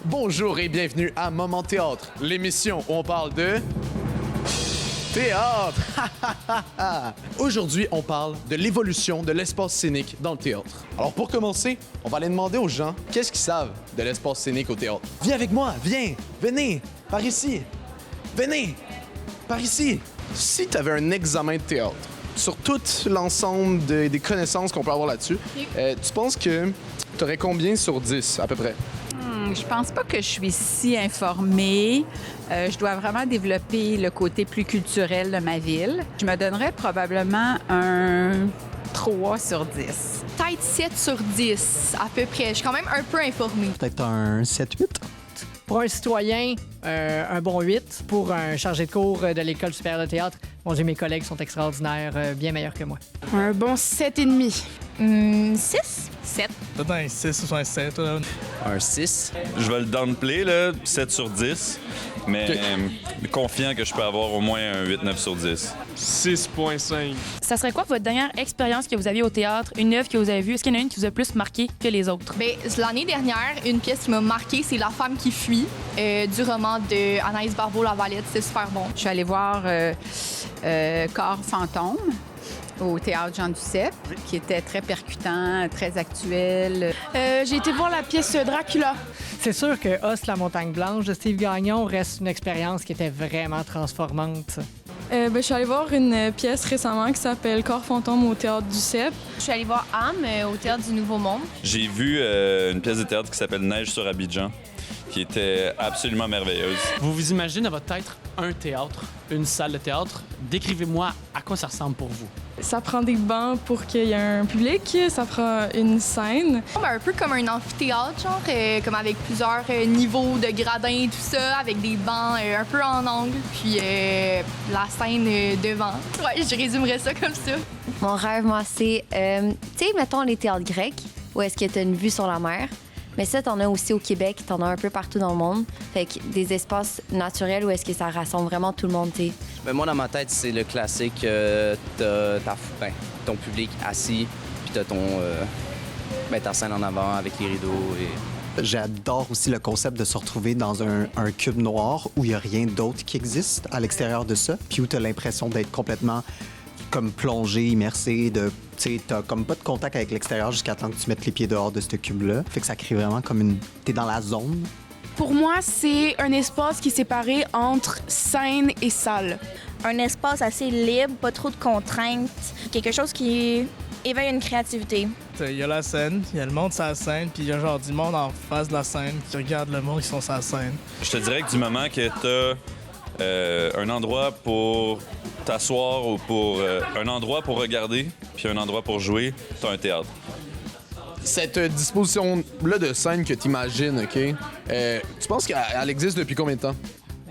Bonjour et bienvenue à Moment Théâtre, l'émission où on parle de théâtre. Aujourd'hui, on parle de l'évolution de l'espace scénique dans le théâtre. Alors pour commencer, on va aller demander aux gens qu'est-ce qu'ils savent de l'espace scénique au théâtre. Viens avec moi, viens, venez, par ici. Venez, par ici. Si tu avais un examen de théâtre sur tout l'ensemble des connaissances qu'on peut avoir là-dessus, tu penses que tu aurais combien sur 10 à peu près? Je pense pas que je suis si informée. Je dois vraiment développer le côté plus culturel de ma ville. Je me donnerais probablement un 3 sur 10. Peut-être 7 sur 10, à peu près. Je suis quand même un peu informée. Peut-être un 7-8. Pour un citoyen, un bon 8. Pour un chargé de cours de l'École supérieure de théâtre, mon Dieu, mes collègues sont extraordinaires, bien meilleurs que moi. Un bon 7,5. 6? 7. Peut-être un 6 ou un 7. Là. Un 6. Je vais le downplay, là, 7 sur 10, mais confiant que je peux avoir au moins un 8-9 sur 10. 6,5. Ça serait quoi votre dernière expérience que vous aviez au théâtre, une œuvre que vous avez vue? Est-ce qu'il y en a une qui vous a plus marqué que les autres? Bien, l'année dernière, une pièce qui m'a marquée, c'est La femme qui fuit, du roman de Anaïs Barbeau-Lavalette. C'est super bon. Je suis allée voir Corps fantôme au Théâtre Jean Duceppe, qui était très percutant, très actuel. J'ai été voir la pièce Dracula. C'est sûr que Os, la montagne blanche de Steve Gagnon reste une expérience qui était vraiment transformante. Je suis allée voir une pièce récemment qui s'appelle Corps fantôme au Théâtre du CEP. Je suis allée voir Âme au Théâtre du Nouveau Monde. J'ai vu une pièce de théâtre qui s'appelle Neige sur Abidjan, qui était absolument merveilleuse. Vous vous imaginez dans votre tête un théâtre, une salle de théâtre. Décrivez-moi à quoi ça ressemble pour vous. Ça prend des bancs pour qu'il y ait un public, ça prend une scène. Un peu comme un amphithéâtre, genre, comme avec plusieurs niveaux de gradins, tout ça, avec des bancs un peu en angle, puis la scène devant. Ouais, je résumerais ça comme ça. Mon rêve, moi, c'est, tu sais, mettons les théâtres grecs, où est-ce que tu as une vue sur la mer. Mais ça, t'en as aussi au Québec, t'en as un peu partout dans le monde. Fait que des espaces naturels où est-ce que ça rassemble vraiment tout le monde, tu sais. Ben, moi, dans ma tête, c'est le classique. T'as ton public assis, puis t'as ta scène en avant avec les rideaux. J'adore aussi le concept de se retrouver dans un cube noir où il n'y a rien d'autre qui existe à l'extérieur de ça, puis où tu as l'impression d'être complètement comme plongé, immersé, tu sais, t'as comme pas de contact avec l'extérieur jusqu'à temps que tu mettes les pieds dehors de ce cube-là. Fait que ça crée vraiment comme t'es dans la zone. Pour moi, c'est un espace qui est séparé entre scène et salle. Un espace assez libre, pas trop de contraintes, quelque chose qui éveille une créativité. Il y a la scène, il y a le monde sur la scène, puis il y a genre du monde en face de la scène qui regarde le monde qui sont sur la scène. Je te dirais que du moment que t'as un endroit pour t'asseoir ou pour un endroit pour regarder, puis un endroit pour jouer, t'as un théâtre. Cette disposition-là de scène que tu imagines, OK? Tu penses qu'elle existe depuis combien de temps?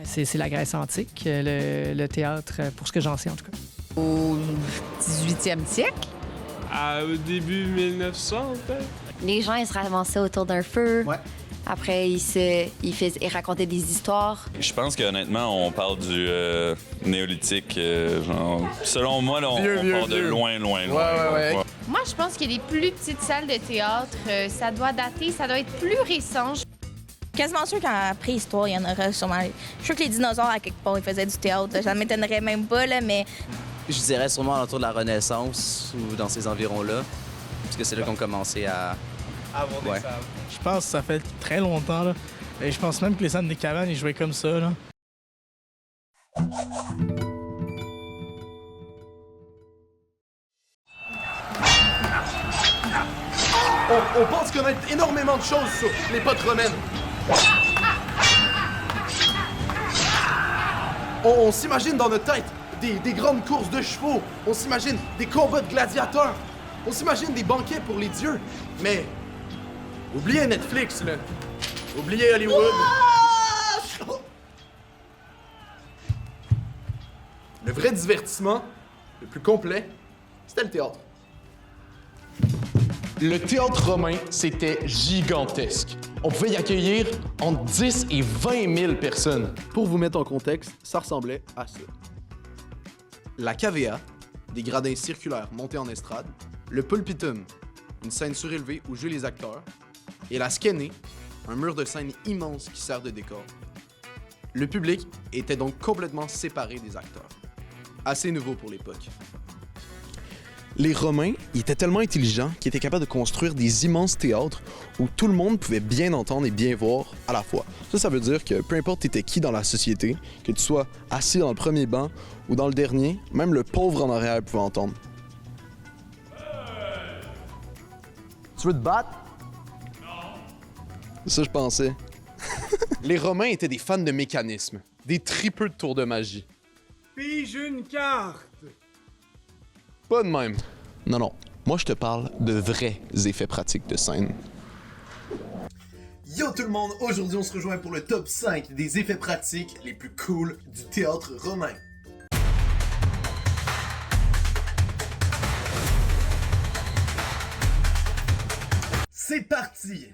C'est la Grèce antique, le théâtre, pour ce que j'en sais en tout cas. Au 18e siècle? Au début 1900, peut-être? Les gens, ils se ramassaient autour d'un feu. Ouais. Après, ils racontaient des histoires. Je pense qu'honnêtement, on parle du néolithique. Genre, selon moi, là, on part de loin. Ouais. Moi, je pense que les plus petites salles de théâtre, ça doit dater, ça doit être plus récent. Quasiment sûr qu'en préhistoire, il y en aurait sûrement. Je suis sûr que les dinosaures, à quelque part, ils faisaient du théâtre. Ça m'étonnerait même pas, là, mais... Je dirais sûrement autour de la Renaissance ou dans ces environs-là, parce que c'est là qu'on commençait à avoir des salles. Je pense que ça fait très longtemps, là. Et je pense même que les scènes des cabanes, ils jouaient comme ça, là. On pense connaître énormément de choses sur l'époque romaine. On s'imagine dans notre tête des grandes courses de chevaux. On s'imagine des combats de gladiateurs. On s'imagine des banquets pour les dieux. Mais oubliez Netflix, là. Oubliez Hollywood. Le vrai divertissement, le plus complet, c'était le théâtre. Le théâtre romain, c'était gigantesque. On pouvait y accueillir entre 10 et 20 000 personnes. Pour vous mettre en contexte, ça ressemblait à ça. La cavea, des gradins circulaires montés en estrade, le pulpitum, une scène surélevée où jouent les acteurs, et la skénée, un mur de scène immense qui sert de décor. Le public était donc complètement séparé des acteurs. Assez nouveau pour l'époque. Les Romains, ils étaient tellement intelligents qu'ils étaient capables de construire des immenses théâtres où tout le monde pouvait bien entendre et bien voir à la fois. Ça veut dire que peu importe t'étais qui dans la société, que tu sois assis dans le premier banc ou dans le dernier, même le pauvre en arrière pouvait entendre. Tu veux te battre? Non. Ça, je pensais. Les Romains étaient des fans de mécanisme, des tripeux de tours de magie. Pige une carte! Pas de même. Non. Moi, je te parle de vrais effets pratiques de scène. Yo tout le monde! Aujourd'hui, on se rejoint pour le top 5 des effets pratiques les plus cool du théâtre romain. C'est parti!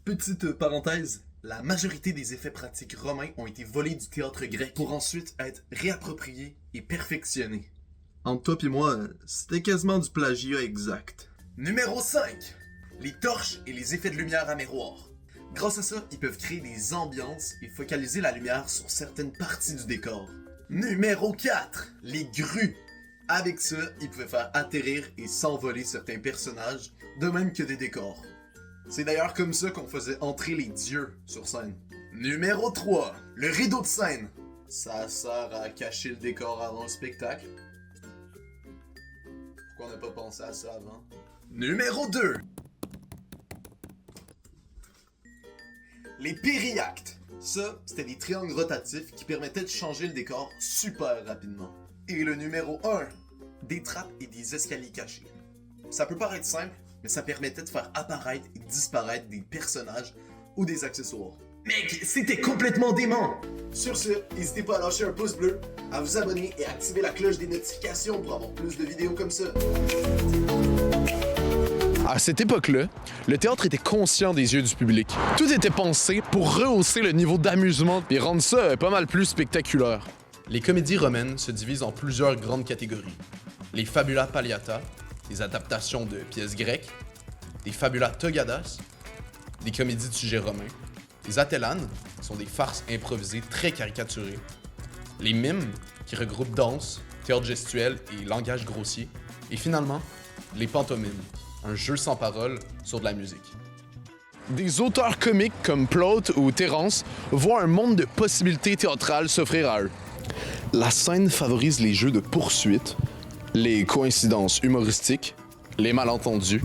Petite parenthèse, la majorité des effets pratiques romains ont été volés du théâtre grec pour ensuite être réappropriés et perfectionnés. Entre toi et moi, c'était quasiment du plagiat exact. Numéro 5. Les torches et les effets de lumière à miroir. Grâce à ça, ils peuvent créer des ambiances et focaliser la lumière sur certaines parties du décor. Numéro 4. Les grues. Avec ça, ils pouvaient faire atterrir et s'envoler certains personnages, de même que des décors. C'est d'ailleurs comme ça qu'on faisait entrer les dieux sur scène. Numéro 3. Le rideau de scène. Ça sert à cacher le décor avant le spectacle. Pourquoi on n'a pas pensé à ça avant? Numéro 2. Les périactes. Ça, c'était des triangles rotatifs qui permettaient de changer le décor super rapidement. Et le numéro 1. Des trappes et des escaliers cachés. Ça peut paraître simple, mais ça permettait de faire apparaître et disparaître des personnages ou des accessoires. Mec, c'était complètement dément! Sur ce, n'hésitez pas à lâcher un pouce bleu, à vous abonner et à activer la cloche des notifications pour avoir plus de vidéos comme ça. À cette époque-là, le théâtre était conscient des yeux du public. Tout était pensé pour rehausser le niveau d'amusement et rendre ça pas mal plus spectaculaire. Les comédies romaines se divisent en plusieurs grandes catégories. Les fabula palliata, des adaptations de pièces grecques, des fabula togadas, des comédies de sujets romains, les atellanes, qui sont des farces improvisées très caricaturées, les mimes, qui regroupent danse, théâtre gestuel et langage grossier, et finalement, les pantomimes, un jeu sans parole sur de la musique. Des auteurs comiques comme Plaute ou Terence voient un monde de possibilités théâtrales s'offrir à eux. La scène favorise les jeux de poursuite, les coïncidences humoristiques, les malentendus,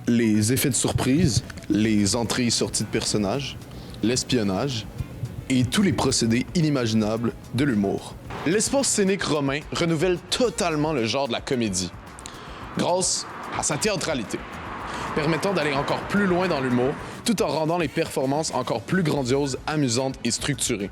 les effets de surprise, les entrées et sorties de personnages, l'espionnage et tous les procédés inimaginables de l'humour. L'espace scénique romain renouvelle totalement le genre de la comédie, grâce à sa théâtralité, permettant d'aller encore plus loin dans l'humour, tout en rendant les performances encore plus grandioses, amusantes et structurées.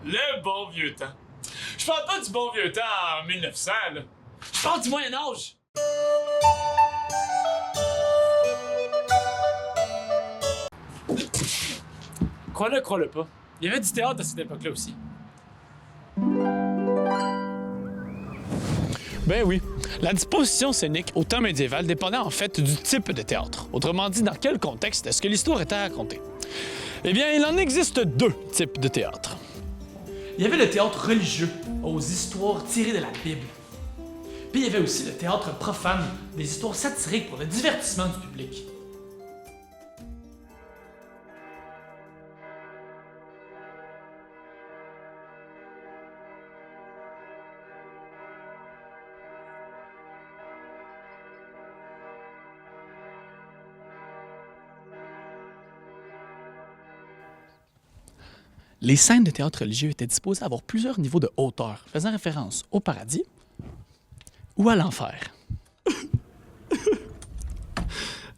Le bon vieux temps. Je parle pas du bon vieux temps en 1900, là. Je parle du Moyen-Âge. Crois-le pas. Il y avait du théâtre à cette époque-là aussi. Ben oui. La disposition scénique au temps médiéval dépendait en fait du type de théâtre. Autrement dit, dans quel contexte est-ce que l'histoire était racontée? Eh bien, il en existe deux types de théâtre. Il y avait le théâtre religieux, aux histoires tirées de la Bible. Puis il y avait aussi le théâtre profane, des histoires satiriques pour le divertissement du public. Les scènes de théâtre religieux étaient disposées à avoir plusieurs niveaux de hauteur, faisant référence au paradis ou à l'enfer.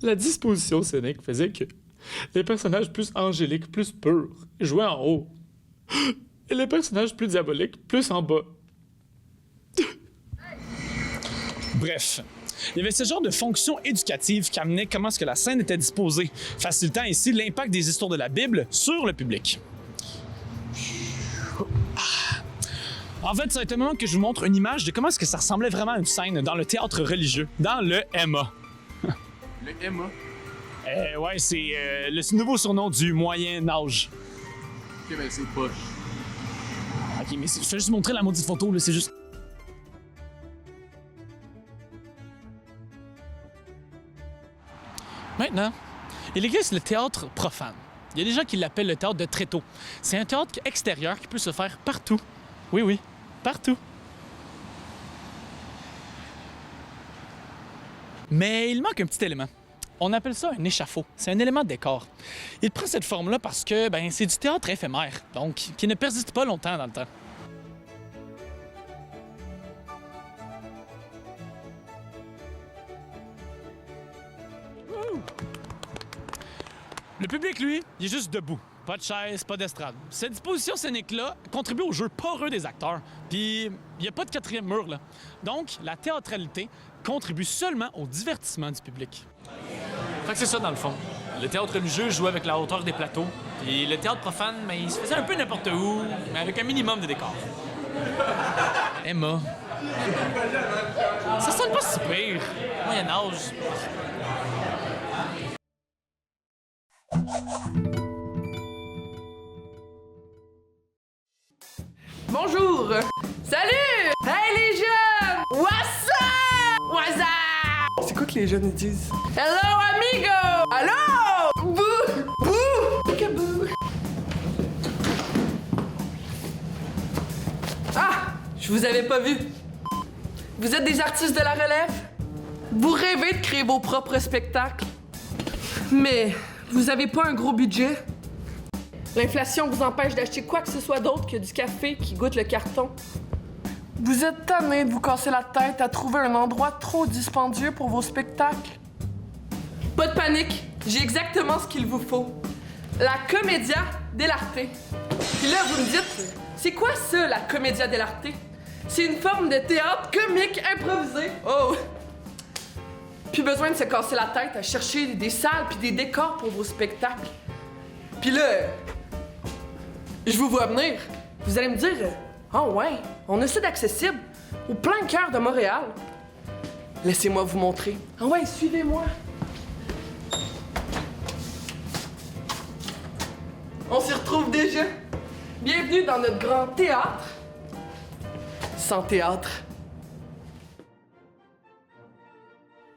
La disposition scénique faisait que les personnages plus angéliques, plus purs, jouaient en haut, et les personnages plus diaboliques, plus en bas. Bref, Il y avait ce genre de fonction éducative qui amenait comment est-ce que la scène était disposée, facilitant ainsi l'impact des histoires de la Bible sur le public. En fait, ça va être le moment que je vous montre une image de comment est-ce que ça ressemblait vraiment à une scène dans le théâtre religieux, dans le MA. Le MA? Ouais, c'est le nouveau surnom du Moyen Âge. Ok, ben c'est poche. Ok, mais je vais juste montrer la maudite photo, là, c'est juste... Maintenant, il existe le théâtre profane. Il y a des gens qui l'appellent le théâtre de tréteau. C'est un théâtre extérieur qui peut se faire partout. Oui, oui, partout. Mais il manque un petit élément. On appelle ça un échafaud. C'est un élément de décor. Il prend cette forme-là parce que c'est du théâtre éphémère, donc qui ne persiste pas longtemps dans le temps. Le public, lui, il est juste debout. Pas de chaise, pas d'estrade. Cette disposition scénique-là contribue au jeu poreux des acteurs, puis il n'y a pas de quatrième mur, là. Donc, la théâtralité contribue seulement au divertissement du public. Fait que c'est ça, dans le fond. Le théâtre religieux jouait avec la hauteur des plateaux, puis le théâtre profane, il se faisait un peu n'importe où, mais avec un minimum de décor. Emma. Ça sonne pas si pire. Moyen-Âge. Bonjour! Salut! Hey les jeunes! What's up? What's up? C'est quoi que les jeunes ils disent? Hello amigo! Allô? Bouh! Bouh! Peekaboo! Ah! Je vous avais pas vu. Vous êtes des artistes de la relève? Vous rêvez de créer vos propres spectacles? Mais vous avez pas un gros budget? L'inflation vous empêche d'acheter quoi que ce soit d'autre que du café qui goûte le carton. Vous êtes tanné de vous casser la tête à trouver un endroit trop dispendieux pour vos spectacles. Pas de panique, j'ai exactement ce qu'il vous faut. La Commedia dell'arte. Puis là, vous me dites, c'est quoi ça, la Commedia dell'arte? C'est une forme de théâtre comique improvisé. Oh! Plus besoin de se casser la tête à chercher des salles puis des décors pour vos spectacles. Puis là, je vous vois venir. Vous allez me dire, oh ouais, on a ça d'accessible au plein cœur de Montréal. Laissez-moi vous montrer. Ah ouais, suivez-moi. On s'y retrouve déjà. Bienvenue dans notre grand théâtre. Sans théâtre.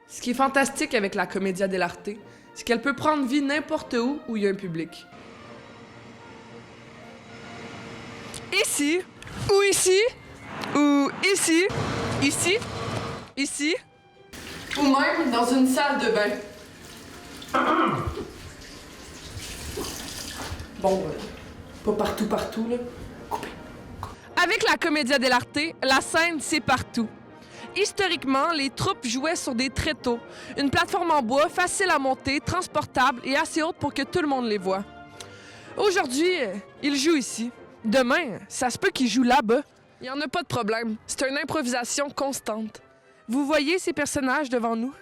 Ce qui est fantastique avec la Commedia dell'arte, c'est qu'elle peut prendre vie n'importe où il y a un public. Ici, ou ici, ou ici, ici, ici, ou même dans une salle de bain. Bon, pas partout, là. Coupé. Avec la Commedia dell'arte, la scène, c'est partout. Historiquement, les troupes jouaient sur des tréteaux, une plateforme en bois facile à monter, transportable et assez haute pour que tout le monde les voie. Aujourd'hui, ils jouent ici. Demain, ça se peut qu'ils jouent là-bas. Il n'y en a pas de problème. C'est une improvisation constante. Vous voyez ces personnages devant nous?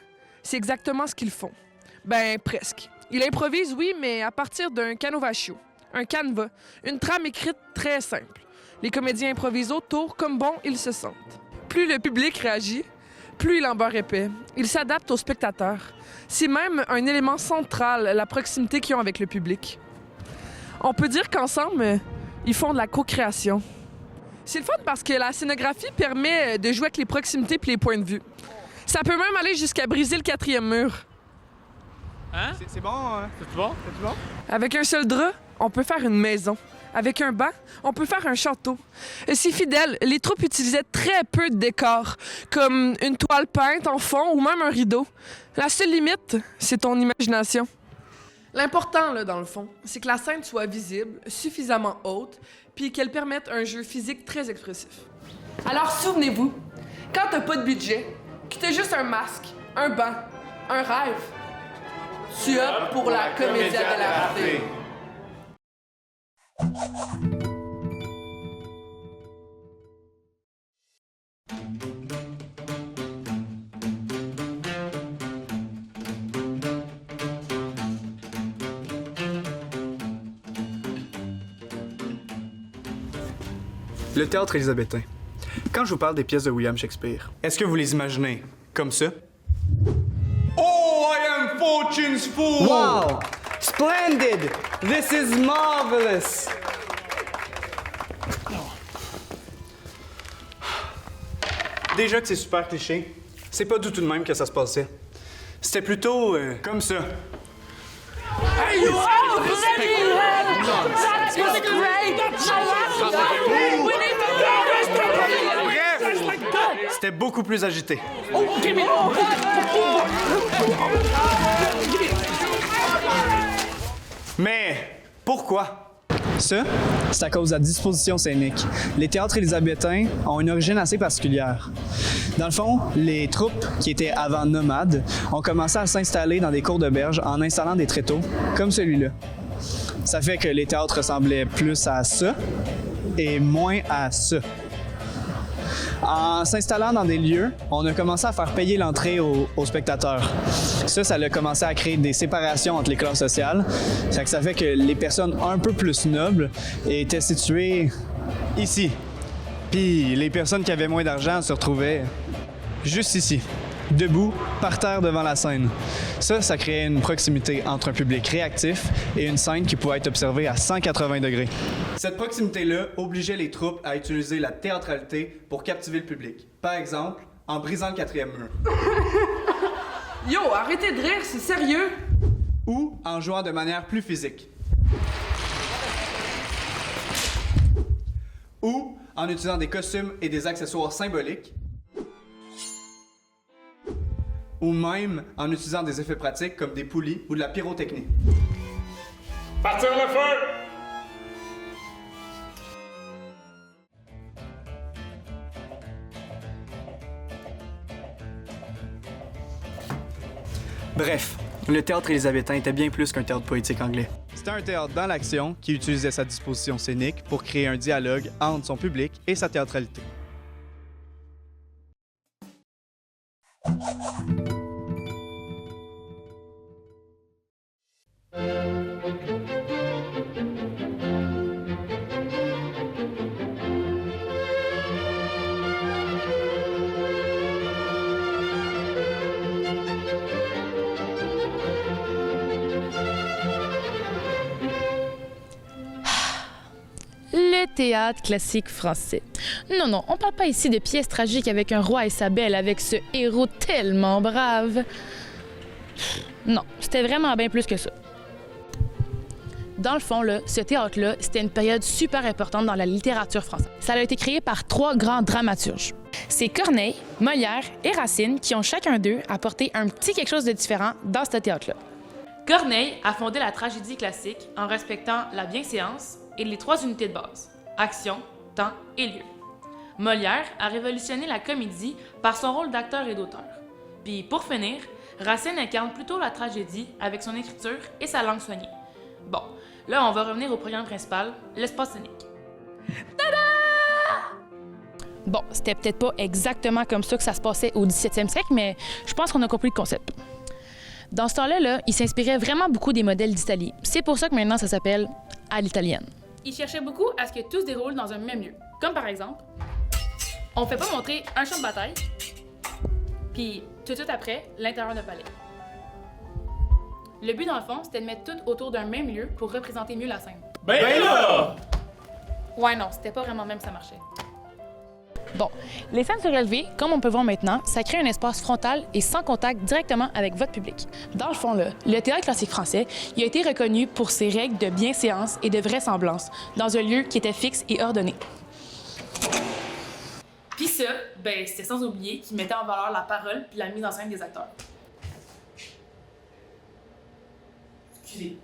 C'est exactement ce qu'ils font. Ben, presque. Ils improvisent, oui, mais à partir d'un canovaccio, un canevas, une trame écrite très simple. Les comédiens improvisent autour comme bon ils se sentent. Plus le public réagit, plus il en beurre épais. Il s'adapte aux spectateurs. C'est même un élément central, la proximité qu'ils ont avec le public. On peut dire qu'ensemble, ils font de la co-création. C'est le fun parce que la scénographie permet de jouer avec les proximités et les points de vue. Ça peut même aller jusqu'à briser le quatrième mur. Hein? C'est bon, hein? C'est bon? C'est bon? Avec un seul drap, on peut faire une maison. Avec un banc, on peut faire un château. Si fidèle, les troupes utilisaient très peu de décors, comme une toile peinte en fond ou même un rideau. La seule limite, c'est ton imagination. L'important, là, dans le fond, c'est que la scène soit visible, suffisamment haute, puis qu'elle permette un jeu physique très expressif. Alors souvenez-vous, quand t'as pas de budget, que t'as juste un masque, un banc, un rêve, tu optes pour la Commedia dell'arte. Le théâtre élisabétain. Quand je vous parle des pièces de William Shakespeare, est-ce que vous les imaginez comme ça? Oh, I am fortune's fool! Wow! Splendid! This is marvelous! Déjà que c'est super cliché, c'est pas du tout de même que ça se passait. C'était plutôt comme ça. Hey, you are Bref, c'était beaucoup plus agité. Mais pourquoi? Ça, c'est à cause de la disposition scénique. Les théâtres élisabétains ont une origine assez particulière. Dans le fond, les troupes qui étaient avant nomades ont commencé à s'installer dans des cours de berge en installant des tréteaux, comme celui-là. Ça fait que les théâtres ressemblaient plus à ça et moins à ça. En s'installant dans des lieux, on a commencé à faire payer l'entrée aux spectateurs. Ça a commencé à créer des séparations entre les classes sociales. Ça fait que les personnes un peu plus nobles étaient situées ici. Puis les personnes qui avaient moins d'argent se retrouvaient juste ici, debout, par terre devant la scène. Ça créait une proximité entre un public réactif et une scène qui pouvait être observée à 180 degrés. Cette proximité-là obligeait les troupes à utiliser la théâtralité pour captiver le public. Par exemple, en brisant le 4e mur. Yo, arrêtez de rire, c'est sérieux? Ou en jouant de manière plus physique. Ou en utilisant des costumes et des accessoires symboliques. Ou même en utilisant des effets pratiques comme des poulies ou de la pyrotechnie. Partir le feu! Bref, le théâtre élisabétain était bien plus qu'un théâtre poétique anglais. C'était un théâtre dans l'action qui utilisait sa disposition scénique pour créer un dialogue entre son public et sa théâtralité. Le théâtre classique français. Non, on parle pas ici de pièces tragiques avec un roi et sa belle, avec ce héros tellement brave. Non, c'était vraiment bien plus que ça. Dans le fond, ce théâtre-là, c'était une période super importante dans la littérature française. Ça a été créé par 3 grands dramaturges. C'est Corneille, Molière et Racine qui ont chacun d'eux apporté un petit quelque chose de différent dans ce théâtre-là. Corneille a fondé la tragédie classique en respectant la bienséance et les 3 unités de base, action, temps et lieu. Molière a révolutionné la comédie par son rôle d'acteur et d'auteur. Puis pour finir, Racine incarne plutôt la tragédie avec son écriture et sa langue soignée. Bon, là on va revenir au programme principal, l'espace scénique. Tada! Bon, c'était peut-être pas exactement comme ça que ça se passait au 17e siècle, mais je pense qu'on a compris le concept. Dans ce temps-là, il s'inspirait vraiment beaucoup des modèles d'Italie. C'est pour ça que maintenant ça s'appelle à l'italienne. Il cherchait beaucoup à ce que tout se déroule dans un même lieu. Comme par exemple, on fait pas montrer un champ de bataille, puis tout de suite après, l'intérieur d'un palais. Le but, dans le fond, c'était de mettre tout autour d'un même lieu pour représenter mieux la scène. Ben là! Ouais, non, c'était pas vraiment même que ça marchait. Bon, les scènes surélevées, comme on peut voir maintenant, ça crée un espace frontal et sans contact directement avec votre public. Dans le fond, le théâtre classique français, il a été reconnu pour ses règles de bienséance et de vraisemblance dans un lieu qui était fixe et ordonné. Puis ça, ben, c'était sans oublier qu'il mettait en valeur la parole puis la mise en scène des acteurs. Excusez.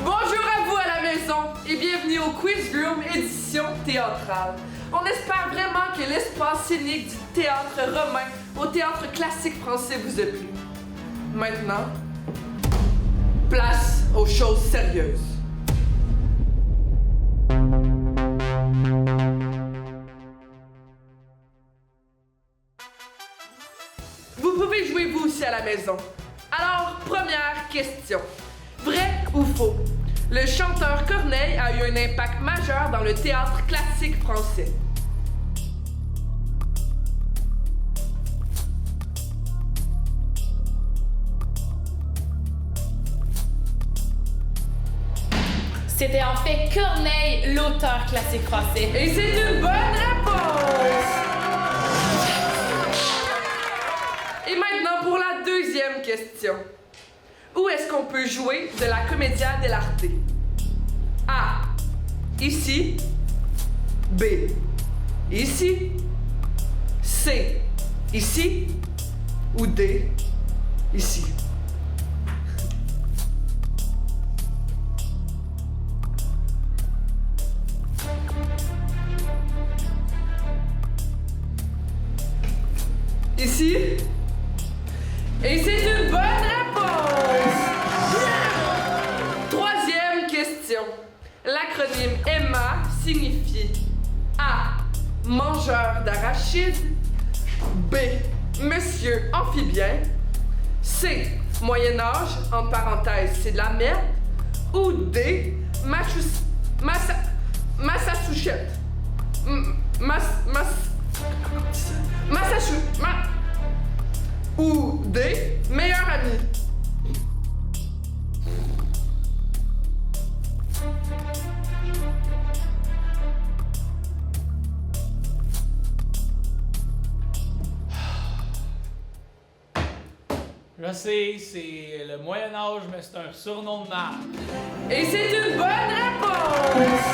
Bonjour à vous à la maison et bienvenue au Quiz Room édition théâtrale. On espère vraiment que l'espace scénique du théâtre romain au théâtre classique français vous a plu. Maintenant, place aux choses sérieuses. Vous pouvez jouer vous aussi à la maison. Alors, première question. ou faux? Le chanteur Corneille a eu un impact majeur dans le théâtre classique français. C'était en fait Corneille, l'auteur classique français. Et c'est une bonne réponse! Et maintenant pour la deuxième question. Où est-ce qu'on peut jouer de la commedia dell'arte? A. Ici. B. Ici. C. Ici. Ou D. Ici. Ici. Et c'est une bonne réponse! Troisième question. L'acronyme EMMA signifie A. Mangeur d'arachides. B. Monsieur amphibien. C. Moyen-Âge, entre parenthèses, c'est de la merde. Ou D. Massachusetts. Ou D. Meilleur ami. Je sais, c'est le Moyen-Âge, mais c'est un surnom de marque. Et c'est une bonne réponse!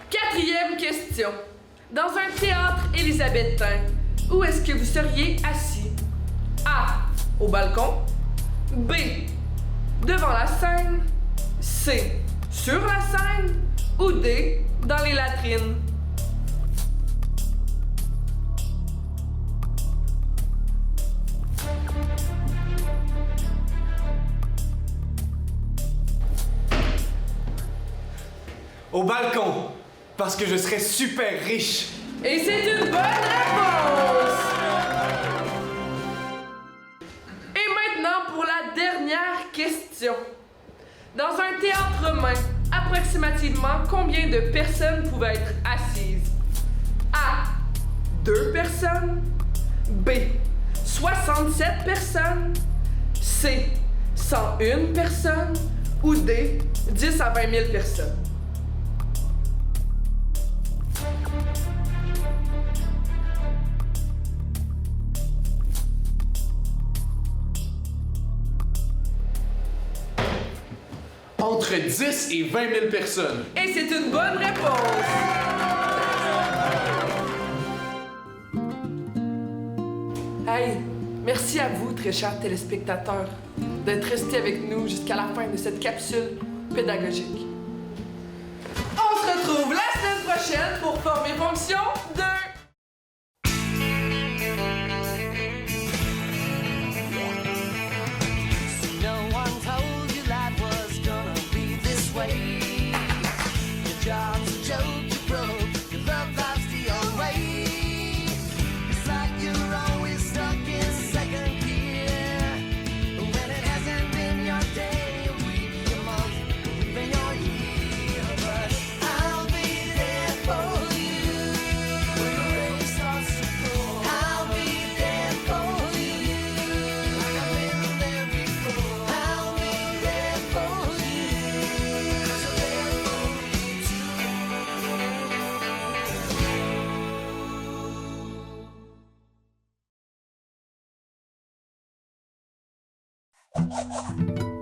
Quatrième question. Dans un théâtre élisabétain, où est-ce que vous seriez assis? A. Au balcon. B. Devant la scène. C. Sur la scène. Ou D. Dans les latrines. Au balcon, parce que je serais super riche. Et c'est une bonne réponse! Et maintenant pour la dernière question. Dans un théâtre romain, approximativement combien de personnes pouvaient être assises? A. 2 personnes. B. 67 personnes. C. 101 personnes. Ou D. 10 à 20 000 personnes. Entre 10 et 20 000 personnes. Et c'est une bonne réponse! Hey, merci à vous, très chers téléspectateurs, d'être restés avec nous jusqu'à la fin de cette capsule pédagogique. On se retrouve la semaine prochaine pour Forme et Fonction 2! Thank you.